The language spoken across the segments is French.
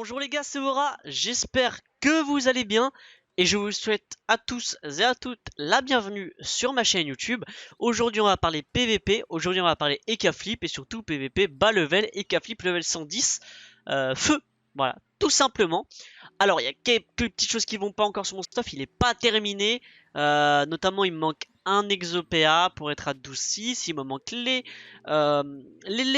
Bonjour les gars, c'est Aura, j'espère que vous allez bien et je vous souhaite à tous et à toutes la bienvenue sur ma chaîne YouTube. Aujourd'hui on va parler PVP, aujourd'hui on va parler Eka Flip et surtout PVP bas level, Eka Flip level 110, feu, voilà, tout simplement. Alors il y a quelques petites choses qui vont pas encore sur mon stuff, il est pas terminé, notamment il me manque un exopéa pour être à 12-6, il me manque les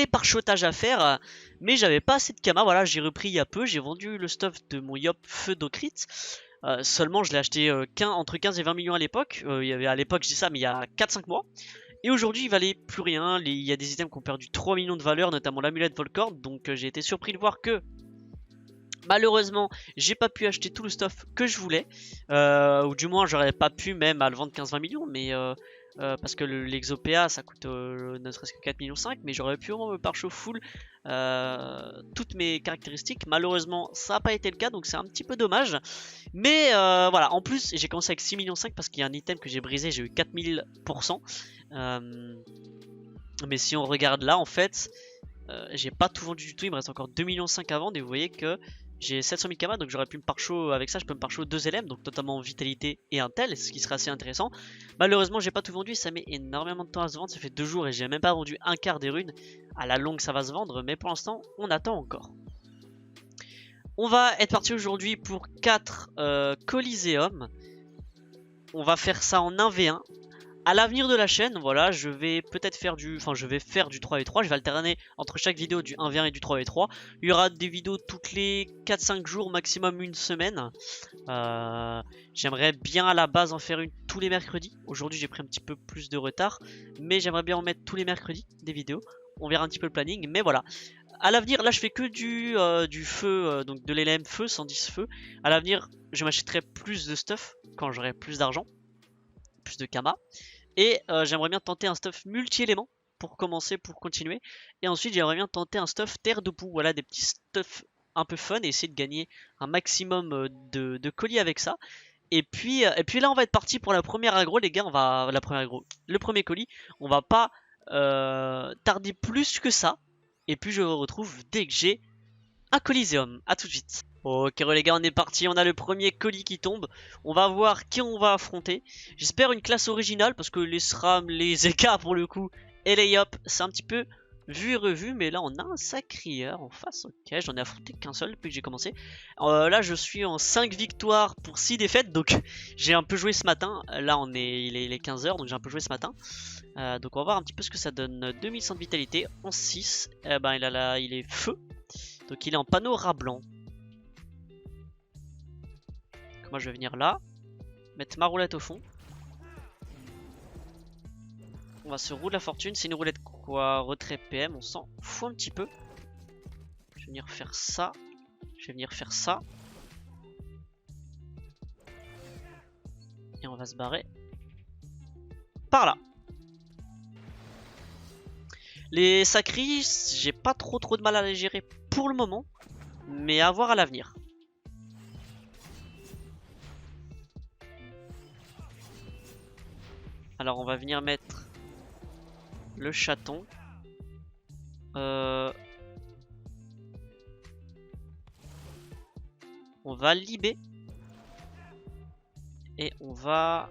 parchotages à faire, mais j'avais pas assez de kama, voilà j'ai repris il y a peu, j'ai vendu le stuff de mon Yop Feu d'Ocrit, seulement je l'ai acheté entre 15 et 20 millions à l'époque, à l'époque je dis ça mais il y a 4-5 mois, et aujourd'hui il valait plus rien, il y a des items qui ont perdu 3 millions de valeur, notamment l'amulette Volcorn, donc j'ai été surpris de voir que malheureusement, j'ai pas pu acheter tout le stuff que je voulais, ou du moins j'aurais pas pu même à le vendre 15-20 millions, mais parce que l'Exopéa ça coûte ne serait-ce que 4 millions 5, mais j'aurais pu me pare-chaud full toutes mes caractéristiques. Malheureusement, ça n'a pas été le cas, donc c'est un petit peu dommage. Mais voilà, en plus j'ai commencé avec 6 millions 5 parce qu'il y a un item que j'ai brisé, j'ai eu 4000%. Mais si on regarde là, en fait, j'ai pas tout vendu du tout, il me reste encore 2 millions 5 à vendre et vous voyez que j'ai 700 000 km, donc j'aurais pu me pare-chaud avec ça, je peux me pare-chaud 2 LM, donc notamment vitalité et intel, ce qui serait assez intéressant. Malheureusement j'ai pas tout vendu, ça met énormément de temps à se vendre, ça fait 2 jours et j'ai même pas vendu un quart des runes. À la longue ça va se vendre, mais pour l'instant on attend encore. On va être parti aujourd'hui pour 4 Coliseum. On va faire ça en 1v1. À l'avenir de la chaîne, voilà, je vais peut-être faire du... Enfin, je vais faire du 3v3. Je vais alterner entre chaque vidéo du 1v1 et du 3v3. Il y aura des vidéos toutes les 4-5 jours, maximum une semaine. J'aimerais bien à la base en faire une tous les mercredis. Aujourd'hui, j'ai pris un petit peu plus de retard. Mais j'aimerais bien en mettre tous les mercredis, des vidéos. On verra un petit peu le planning. Mais voilà. À l'avenir, là, je fais que du feu, donc de l'LM feu, 110 feu. À l'avenir, je m'achèterai plus de stuff quand j'aurai plus d'argent. Plus de kama. Et j'aimerais bien tenter un stuff multi-éléments pour commencer, pour continuer. Et ensuite, j'aimerais bien tenter un stuff terre de poux. Voilà, des petits stuff un peu fun et essayer de gagner un maximum de colis avec ça. Et puis là, on va être parti pour la première aggro, les gars. On va la première aggro, le premier colis. On va pas tarder plus que ça. Et puis je vous retrouve dès que j'ai un Coliseum. A tout de suite. Ok les gars, on est parti, on a le premier colis qui tombe. On va voir qui on va affronter. J'espère une classe originale parce que les SRAM, les EK pour le coup, et les YOP, c'est un petit peu vu et revu. Mais là on a un sacrieur en face. Ok, j'en ai affronté qu'un seul depuis que j'ai commencé. Là je suis en 5 victoires pour 6 défaites. Donc j'ai un peu joué ce matin. Là il est 15 h, donc j'ai un peu joué ce matin. Donc on va voir un petit peu ce que ça donne. 2100 de vitalité en 6. Ben, il est feu. Donc il est en panneau rat blanc. Moi je vais venir là, mettre ma roulette au fond. On va se rouler la fortune, c'est une roulette quoi, retrait PM, on s'en fout un petit peu. Je vais venir faire ça, je vais venir faire ça. Et on va se barrer par là. Les sacris, j'ai pas trop de mal à les gérer pour le moment, mais à voir à l'avenir. Alors on va venir mettre le chaton. On va libérer. Et on va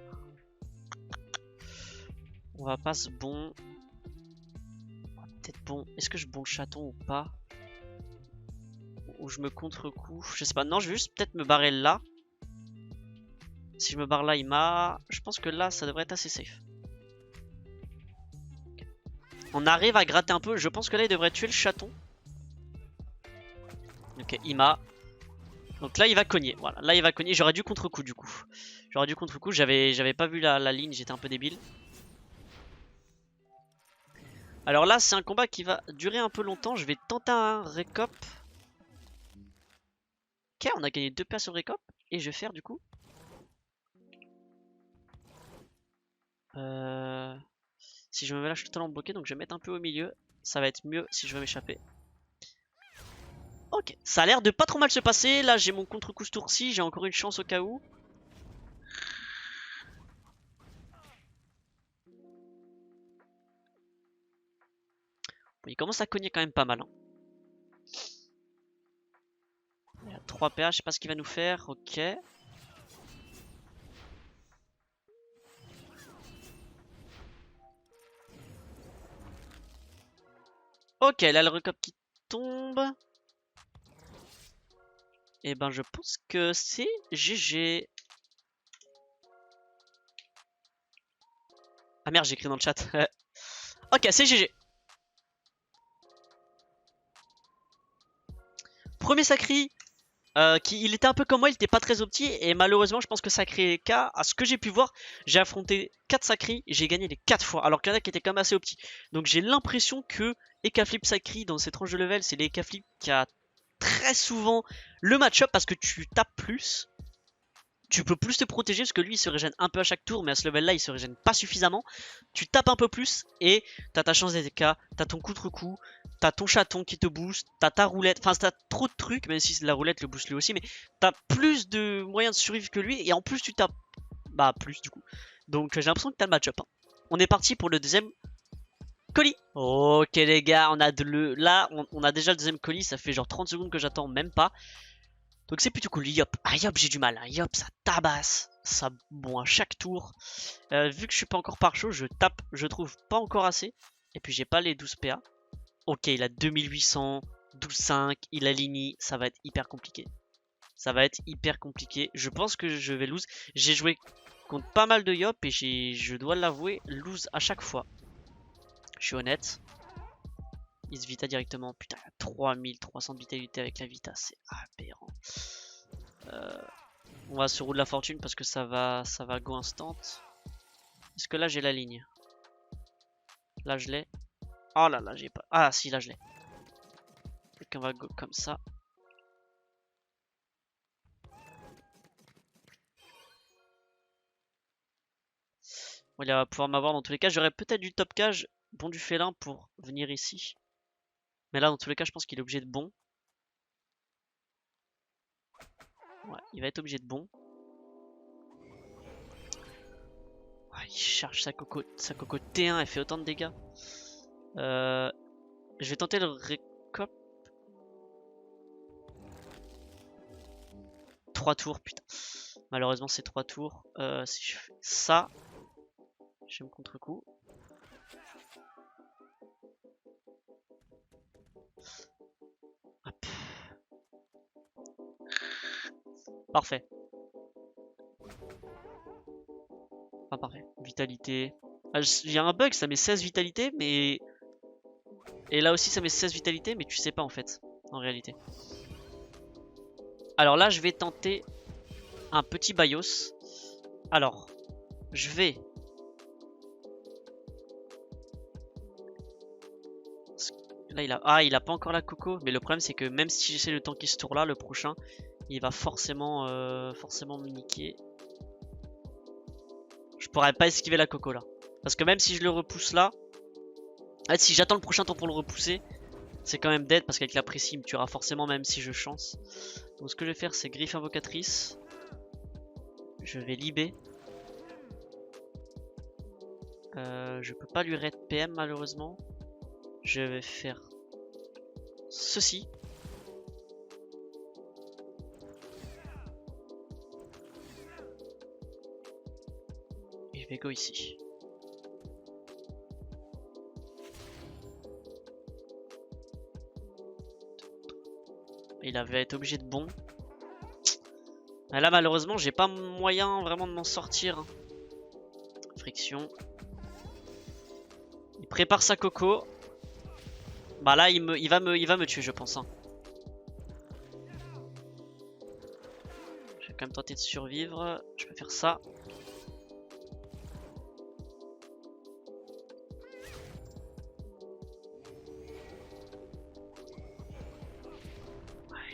pas se bon. Peut-être bon. Est-ce que je bon le chaton ou pas? Ou je me contre-coup? Je sais pas. Non, je vais juste peut-être me barrer là. Si je me barre là, il m'a... Je pense que là, ça devrait être assez safe. On arrive à gratter un peu. Je pense que là, il devrait tuer le chaton. Ok, il m'a... Donc là, il va cogner. Voilà, là, il va cogner. J'aurais dû contre-coup, du coup. J'aurais dû contre-coup. J'avais pas vu la ligne. J'étais un peu débile. Alors là, c'est un combat qui va durer un peu longtemps. Je vais tenter un récop. Ok, on a gagné 2 paires sur récop. Et je vais faire, du coup... Si je me mets là, je suis totalement bloqué, donc je vais mettre un peu au milieu. Ça va être mieux si je veux m'échapper. Ok, ça a l'air de pas trop mal se passer. Là, j'ai mon contre-coup ce tour-ci. J'ai encore une chance au cas où. Bon, il commence à cogner quand même pas mal. Hein. 3 PA, je sais pas ce qu'il va nous faire. Ok. Ok, là le recop qui tombe. Et ben je pense que c'est GG. Ah merde, j'ai écrit dans le chat. Ok, c'est GG. Premier Sacri, il était un peu comme moi, il était pas très opti. Et malheureusement, je pense que Sacré K, à ce que j'ai pu voir, j'ai affronté 4 Sacri, j'ai gagné les 4 fois. Alors qu'il y en a qui étaient quand même assez opti. Donc j'ai l'impression que Ekaflip Sacri dans ces tranches de level, c'est les Ekaflip qui a très souvent le match-up parce que tu tapes plus. Tu peux plus te protéger parce que lui il se régène un peu à chaque tour, mais à ce level là il se régène pas suffisamment. Tu tapes un peu plus et t'as ta chance d'ETK, t'as ton contre-coup, t'as ton chaton qui te booste, t'as ta roulette, enfin t'as trop de trucs, même si la roulette le booste lui aussi, mais t'as plus de moyens de survivre que lui et en plus tu tapes bah plus du coup. Donc j'ai l'impression que t'as le match-up. Hein. On est parti pour le deuxième colis. Ok les gars, on a là on a déjà le deuxième colis, ça fait genre 30 secondes que j'attends, même pas. Donc c'est plutôt cool. Yop. Ah Yop, j'ai du mal. Hein. Yop, ça tabasse. Ça bon à chaque tour. Vu que je suis pas encore par chaud, je tape. Je trouve pas encore assez. Et puis j'ai pas les 12 PA. Ok, il a 2800, 12,5. Il a l'ini. Ça va être hyper compliqué. Ça va être hyper compliqué. Je pense que je vais lose. J'ai joué contre pas mal de Yop et je dois l'avouer, lose à chaque fois. Je suis honnête. Il se vita directement. Putain, il a 3300 de vitalité avec la vita. C'est aberrant. On va sur roue de la fortune parce que ça va go instant. Est-ce que là j'ai la ligne? Là je l'ai. Oh là là, j'ai pas. Ah si, là je l'ai. Donc on va go comme ça. Bon, il va pouvoir m'avoir dans tous les cas. J'aurais peut-être du top cage, bon du félin pour venir ici. Mais là dans tous les cas, je pense qu'il est obligé de bon. Ouais, il va être obligé de bon. Ouais, il charge sa coco T1, elle fait autant de dégâts. Je vais tenter le récop. 3 tours, putain. Malheureusement, c'est 3 tours. Si je fais ça, je me contre-coup. Hop. Parfait. Enfin, parfait. Vitalité. Ah, il y a un bug, ça met 16 vitalité, mais... Et là aussi, ça met 16 vitalité, mais tu sais pas en fait, en réalité. Alors là, je vais tenter un petit BIOS. Alors, je vais... Là, il a pas encore la coco, mais le problème, c'est que même si j'essaie de tanker ce tour-là, le prochain, il va forcément me niquer. Je pourrais pas esquiver la coco, là. Parce que même si je le repousse là... En fait, si j'attends le prochain tour pour le repousser, c'est quand même dead, parce qu'avec la précie, il me tuera forcément, même si je chance. Donc ce que je vais faire, c'est griffe invocatrice. Je vais libé. Je peux pas lui raid PM malheureusement. Je vais faire ceci. Et je vais go ici. Il avait été obligé de bon. Là malheureusement j'ai pas moyen vraiment de m'en sortir. Friction. Il prépare sa coco. Bah là il va me tuer je pense. Hein. Je vais quand même tenter de survivre. Je peux faire ça.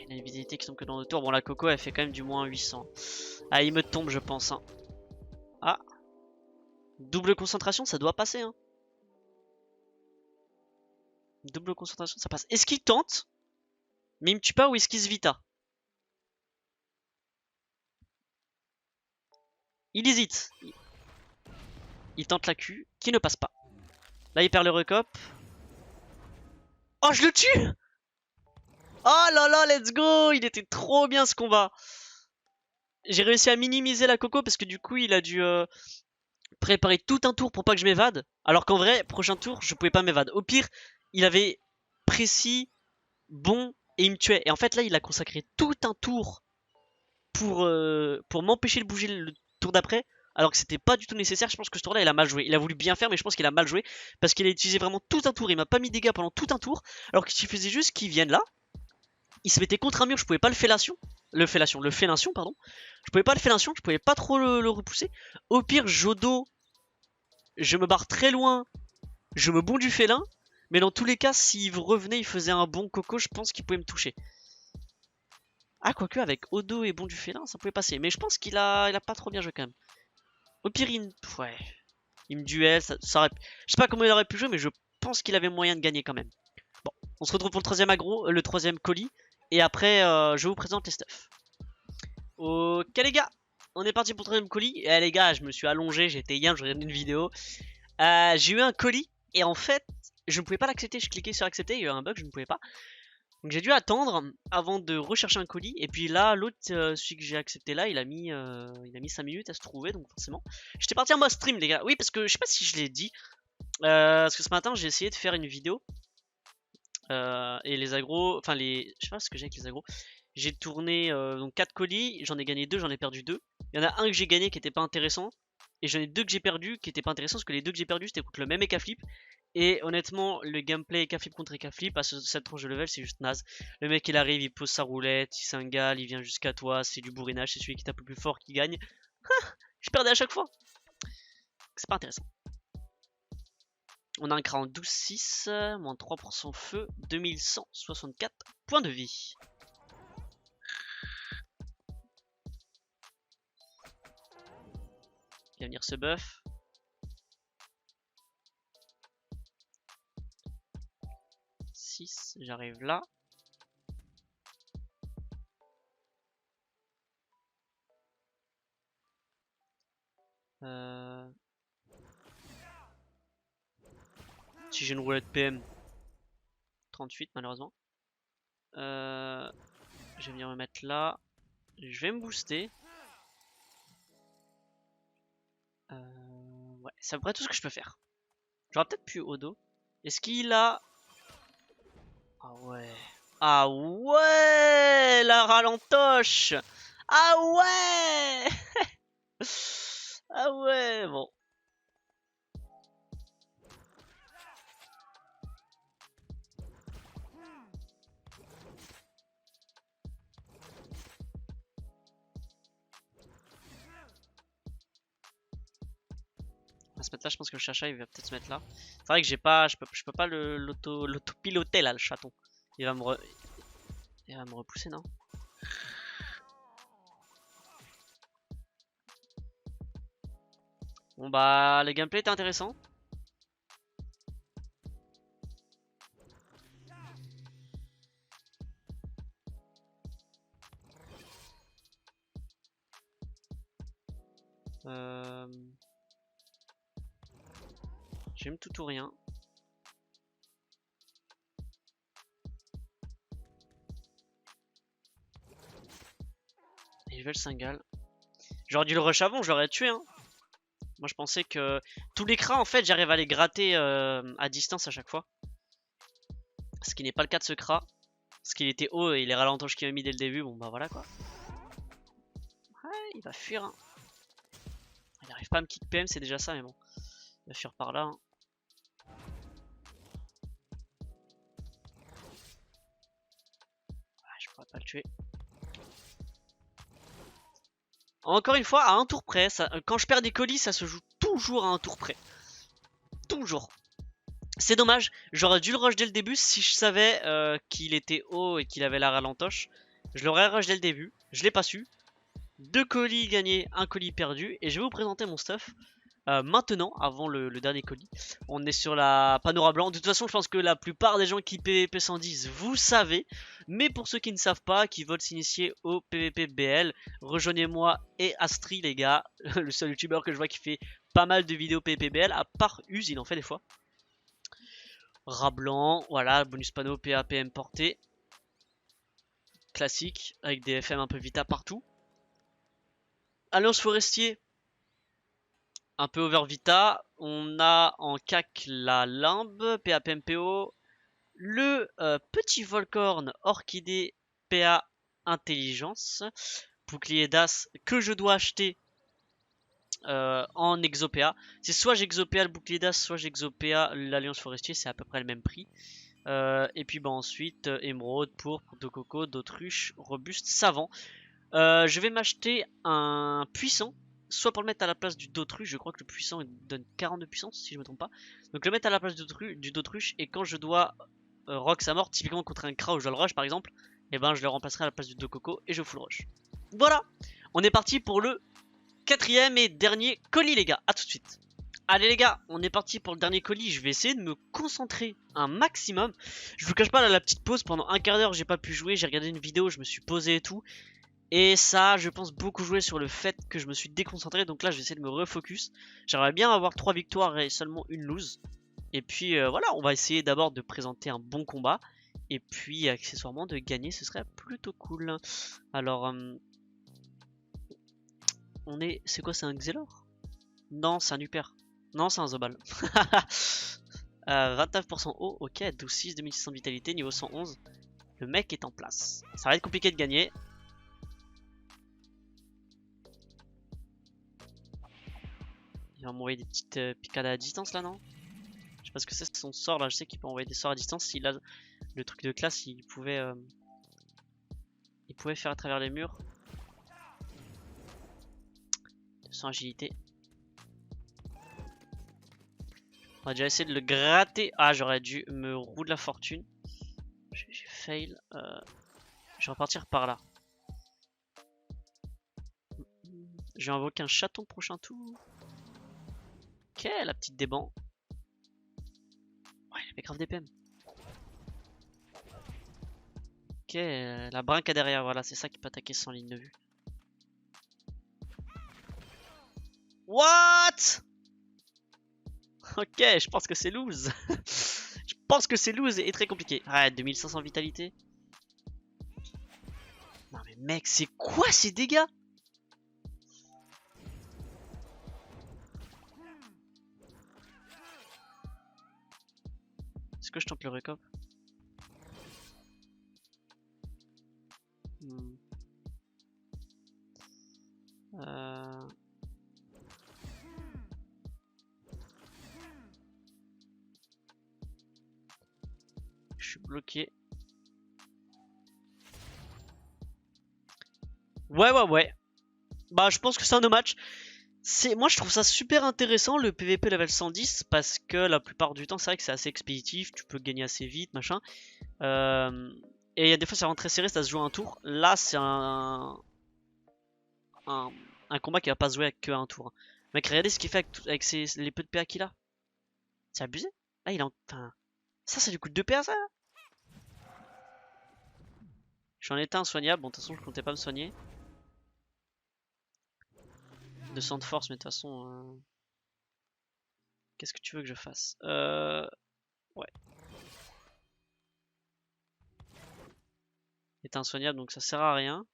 Il a une visibilité qui tombe que dans 2 tours. Bon la coco elle fait quand même du moins 800. Ah il me tombe je pense. Hein. Ah. Double concentration ça doit passer. Hein. Double concentration ça passe. Est-ce qu'il tente? Mais il me tue pas ou est-ce qu'il se vita? Il hésite. Il tente la Q qui ne passe pas. Là il perd le recop. Oh je le tue. Oh là là, let's go. Il était trop bien ce combat. J'ai réussi à minimiser la coco parce que du coup il a dû préparer tout un tour pour pas que je m'évade. Alors qu'en vrai, prochain tour, je pouvais pas m'évader. Au pire, il avait précis, bon, et il me tuait. Et en fait là, il a consacré tout un tour pour m'empêcher de bouger le tour d'après. Alors que c'était pas du tout nécessaire. Je pense que ce tour-là, il a mal joué. Il a voulu bien faire, mais je pense qu'il a mal joué. Parce qu'il a utilisé vraiment tout un tour. Il m'a pas mis de dégâts pendant tout un tour. Alors qu'il suffisait juste qu'il vienne là. Il se mettait contre un mur. Je pouvais pas le fellation. Le félation, pardon. Je pouvais pas le fellation. Je pouvais pas trop le repousser. Au pire, Jodo, je me barre très loin. Je me bond du félin. Mais dans tous les cas, s'il revenait, il faisait un bon coco. Je pense qu'il pouvait me toucher. Ah, quoique, avec Odo et bon du félin, ça pouvait passer. Mais je pense qu'il a pas trop bien joué quand même. Au pire, ouais. Il me duel, ça aurait... Je sais pas comment il aurait pu jouer, mais je pense qu'il avait moyen de gagner quand même. Bon, on se retrouve pour le troisième aggro, le troisième colis. Et après, je vous présente les stuff. Ok les gars, on est parti pour le troisième colis. Eh les gars, je me suis allongé, j'étais hier, je regardais une vidéo. J'ai eu un colis, et en fait, je ne pouvais pas l'accepter. Je cliquais sur accepter, il y a eu un bug, je ne pouvais pas. Donc j'ai dû attendre avant de rechercher un colis. Et puis là, l'autre, celui que j'ai accepté là, il a mis 5 minutes à se trouver. Donc forcément, j'étais parti en mode stream, les gars. Oui, parce que je sais pas si je l'ai dit. Parce que ce matin, j'ai essayé de faire une vidéo. Et les agros, enfin les... Je sais pas ce que j'ai avec les agros. J'ai tourné donc 4 colis, j'en ai gagné 2, j'en ai perdu 2. Il y en a un que j'ai gagné qui était pas intéressant. Et j'en ai 2 que j'ai perdu qui étaient pas intéressants. Parce que les 2 que j'ai perdu c'était contre le même Eka Flip. Et honnêtement, le gameplay Eka Flip contre Eka Flip à cette tranche de level, c'est juste naze. Le mec il arrive, il pose sa roulette, il s'ingale, il vient jusqu'à toi, c'est du bourrinage, c'est celui qui tape le plus fort qui gagne. Je perdais à chaque fois. C'est pas intéressant. On a un cran 12-6, moins 3% feu, 2164 points de vie. Il va venir ce buff. J'arrive là. Si j'ai une roulette PM, 38 malheureusement. Je vais venir me mettre là. Je vais me booster. Ouais, c'est à peu près tout ce que je peux faire. J'aurais peut-être pu Odo. Est-ce qu'il a... Ah ouais. Ah ouais, la ralentoche. Ah ouais. Ah ouais, bon. On va se mettre là, je pense que le chacha il va peut-être se mettre là. C'est vrai que j'ai pas, je peux pas l'auto-piloter là, le chaton. Il va me repousser, non? Bon bah, le gameplay était intéressant. J'aime tout ou rien. Et je vais le single. J'aurais dû le rush avant, je l'aurais tué. Hein. Moi je pensais que tous les crans en fait j'arrive à les gratter à distance à chaque fois. Ce qui n'est pas le cas de ce cra. Parce qu'il était haut et les ralentoches qu'il m'a mis dès le début, bon bah voilà quoi. Ouais, il va fuir. Hein. Il n'arrive pas à me kick PM, c'est déjà ça, mais bon. Il va fuir par là. Hein. Ouais, je pourrais pas le tuer. Encore une fois, à un tour près, quand je perds des colis, ça se joue toujours à un tour près. Toujours. C'est dommage, j'aurais dû le rush dès le début si je savais qu'il était haut et qu'il avait la ralentoche. Je l'aurais rush dès le début, je l'ai pas su. 2 colis gagnés, 1 colis perdu. Et je vais vous présenter mon stuff maintenant, avant le dernier colis. On est sur la Panora Blanc. De toute façon, je pense que la plupart des gens qui PVP 110, vous savez. Mais pour ceux qui ne savent pas, qui veulent s'initier au PVP BL, rejoignez-moi et Astri, les gars. Le seul youtubeur que je vois qui fait pas mal de vidéos PVP BL, à part Uz, il en fait des fois. Rat blanc, voilà, bonus panneau, PAPM porté. classique avec des FM un peu vita partout. Alliance Forestier, un peu over vita. On a en CAC la Limbe, PA-PMPO, le petit Volcorn Orchidée PA Intelligence, bouclier d'As que je dois acheter en Exopéa. C'est soit j'Exopéa le bouclier d'As, soit j'Exopéa l'Alliance Forestier, c'est à peu près le même prix. Et puis bah ensuite émeraude, pourpre, de coco, d'autruche, robuste, savant. Je vais m'acheter un puissant, soit pour le mettre à la place du d'autruche. Je crois que le puissant il donne 40 de puissance si je me trompe pas. Donc le mettre à la place du d'autruche, et quand je dois rock sa mort, typiquement contre un Kra ou je dois le rush par exemple, et ben je le remplacerai à la place du de coco et je full rush. Voilà, on est parti pour le quatrième et dernier colis les gars, à tout de suite. Allez les gars, on est parti pour le dernier colis. Je vais essayer de me concentrer un maximum. Je vous cache pas, là, la petite pause, pendant un quart d'heure j'ai pas pu jouer. J'ai regardé une vidéo, je me suis posé et tout. Et ça, je pense beaucoup jouer sur le fait que je me suis déconcentré. Donc là je vais essayer de me refocus. J'aimerais bien avoir 3 victoires et seulement une lose. Et puis voilà, on va essayer d'abord de présenter un bon combat. Et puis accessoirement de gagner, ce serait plutôt cool. Alors on est... C'est quoi, c'est un Xelor? Non, c'est un Uper. Non, c'est un Zobal. 29% haut, ok, 12-6, 2600 de vitalité, niveau 111. Le mec est en place. Ça va être compliqué de gagner. Il va m'envoyer des petites picades à distance là, non? Je sais pas ce que c'est son sort là, je sais qu'il peut envoyer des sorts à distance. S'il a le truc de classe, il pouvait faire à travers les murs. Sans agilité. On va déjà essayer de le gratter. Ah, j'aurais dû me roue de la fortune. J'ai fail. Je vais repartir par là. Je vais invoquer un chaton prochain tour. Ok, la petite déban. Ouais, il avait grave des PM. Ok, la brinque à derrière, voilà, c'est ça qui peut attaquer sans ligne de vue. What? Ok, je pense que c'est loose. Je pense que c'est loose et très compliqué. Ouais, 2500 vitalité. Non mais mec, c'est quoi ces dégâts? Est-ce que je tente le récop? Je suis bloqué. Ouais. Bah je pense que c'est un no match. Moi je trouve ça super intéressant le PVP level 110 parce que la plupart du temps c'est vrai que c'est assez expéditif, tu peux gagner assez vite, machin. Et il y a des fois ça rend très serré, ça se joue un tour. Là c'est un combat qui va pas se jouer avec que un tour. Mec, regardez ce qu'il fait avec les peu de PA qu'il a. C'est abusé. Là il a... Enfin, ça lui coûte 2 PA ça. J'en étais insoignable, bon de toute façon je comptais pas me soigner. 200 de force, mais de toute façon... Qu'est-ce que tu veux que je fasse? Ouais. Il est insoignable, donc ça sert à rien.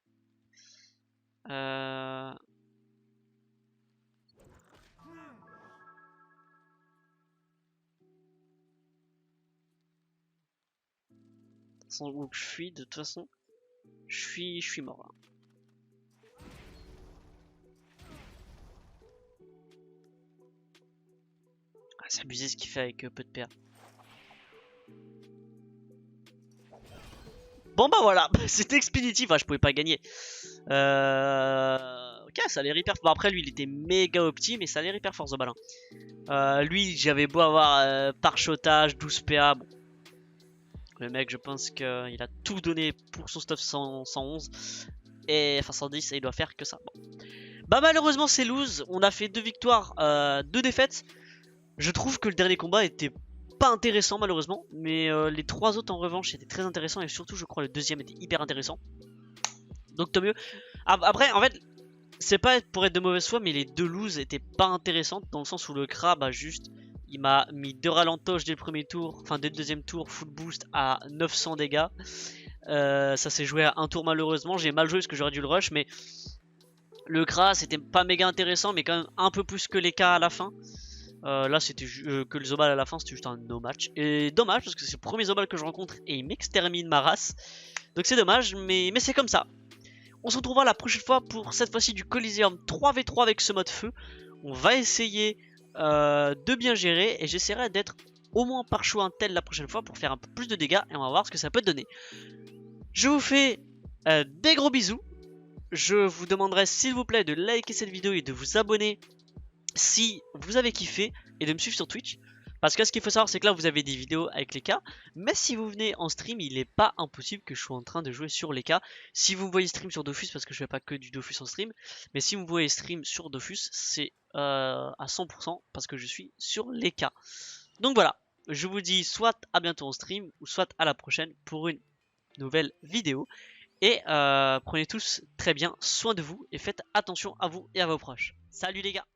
Où je fuis, de toute façon, je suis mort là. Ah, c'est abusé ce qu'il fait avec peu de PA. Bon bah voilà, c'était expéditif, je pouvais pas gagner. Ok, ça allait hyper. Bon après lui il était méga opti, mais ça allait hyper force au ballon. Lui j'avais beau avoir pare-chotage, 12 PA, bon. Le mec je pense qu'il a tout donné pour son stuff 111. Et enfin 110 et il doit faire que ça. Bon. Bah malheureusement c'est lose, on a fait 2 victoires, 2 défaites. Je trouve que le dernier combat était pas intéressant malheureusement, mais les 3 autres en revanche étaient très intéressants et surtout je crois le deuxième était hyper intéressant. Donc tant mieux. Après en fait c'est pas pour être de mauvaise foi, mais les 2 loses étaient pas intéressantes dans le sens où le Kra bah juste il m'a mis 2 ralentoches dès le premier tour, enfin dès le deuxième tour, full boost à 900 dégâts. Ça s'est joué à un tour malheureusement. J'ai mal joué parce que j'aurais dû le rush, mais le Kra c'était pas méga intéressant, mais quand même un peu plus que les K à la fin. Là c'était que le Zobal à la fin, c'était juste un no match. Et dommage parce que c'est le premier Zobal que je rencontre et il m'extermine ma race. Donc c'est dommage, mais c'est comme ça. On se retrouvera la prochaine fois pour cette fois-ci du Coliseum 3v3 avec ce mode feu. On va essayer de bien gérer et j'essaierai d'être au moins par choix un tel la prochaine fois pour faire un peu plus de dégâts et on va voir ce que ça peut donner. Je vous fais des gros bisous. Je vous demanderai s'il vous plaît de liker cette vidéo et de vous abonner si vous avez kiffé et de me suivre sur Twitch. Parce que ce qu'il faut savoir c'est que là vous avez des vidéos avec les cas. Mais si vous venez en stream il n'est pas impossible que je sois en train de jouer sur les cas. Si vous me voyez stream sur Dofus, parce que je fais pas que du Dofus en stream, mais si vous me voyez stream sur Dofus c'est à 100% parce que je suis sur les cas. Donc voilà, je vous dis soit à bientôt en stream ou soit à la prochaine pour une nouvelle vidéo. Et prenez tous très bien soin de vous et faites attention à vous et à vos proches. Salut les gars!